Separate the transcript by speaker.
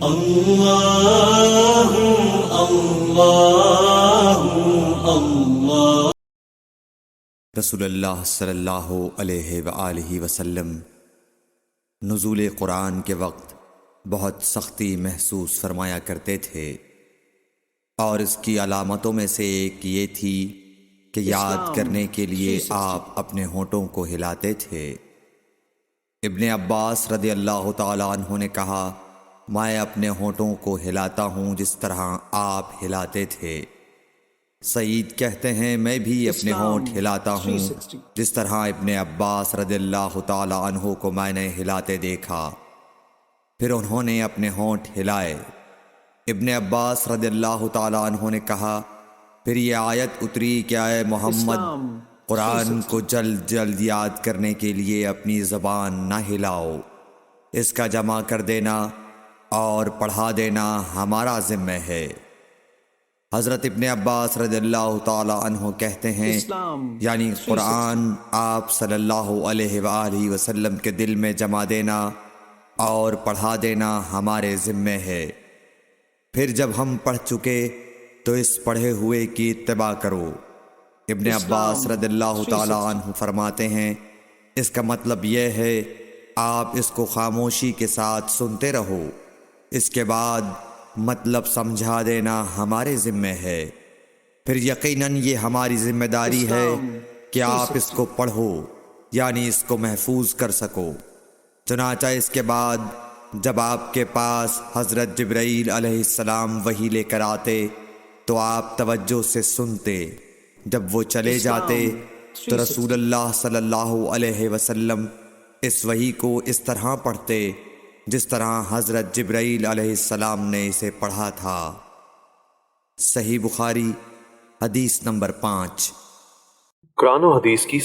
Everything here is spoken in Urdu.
Speaker 1: اللہ اللہ اللہ۔
Speaker 2: رسول اللہ صلی اللہ علیہ وآلہ وسلم نزول قرآن کے وقت بہت سختی محسوس فرمایا کرتے تھے، اور اس کی علامتوں میں سے ایک یہ تھی کہ یاد کرنے کے لیے آپ اپنے ہونٹوں کو ہلاتے تھے۔ ابن عباس رضی اللہ تعالیٰ عنہ نے کہا، میں اپنے ہونٹوں کو ہلاتا ہوں جس طرح آپ ہلاتے تھے۔ سعید کہتے ہیں، میں بھی اپنے ہونٹ ہلاتا ہوں جس طرح ابن عباس رضی اللہ تعالیٰ عنہ کو میں نے ہلاتے دیکھا۔ پھر انہوں نے اپنے ہونٹ ہلائے۔ ابن عباس رضی اللہ تعالیٰ عنہ نے کہا، پھر یہ آیت اتری کہ اے محمد، قرآن کو جلد جلد یاد کرنے کے لیے اپنی زبان نہ ہلاؤ، اس کا جمع کر دینا اور پڑھا دینا ہمارا ذمہ ہے۔ حضرت ابن عباس رضی اللہ تعالیٰ عنہ کہتے ہیں، یعنی قرآن آپ صلی اللہ علیہ وآلہ وسلم کے دل میں جمع دینا اور پڑھا دینا ہمارے ذمہ ہے۔ پھر جب ہم پڑھ چکے تو اس پڑھے ہوئے کی اتباع کرو۔ ابن عباس رضی اللہ تعالیٰ عنہ فرماتے ہیں، اس کا مطلب یہ ہے آپ اس کو خاموشی کے ساتھ سنتے رہو، اس کے بعد مطلب سمجھا دینا ہمارے ذمہ ہے۔ پھر یقیناً یہ ہماری ذمہ داری ہے کہ آپ اس کو پڑھو، یعنی اس کو محفوظ کر سکو۔ چنانچہ اس کے بعد جب آپ کے پاس حضرت جبرائیل علیہ السلام وحی لے کر آتے تو آپ توجہ سے سنتے، جب وہ چلے جاتے تو رسول اللہ صلی اللہ علیہ وسلم اس وحی کو اس طرح پڑھتے جس طرح حضرت جبرائیل علیہ السلام نے اسے پڑھا تھا۔ صحیح بخاری حدیث نمبر 5۔
Speaker 3: قرآن و حدیث کی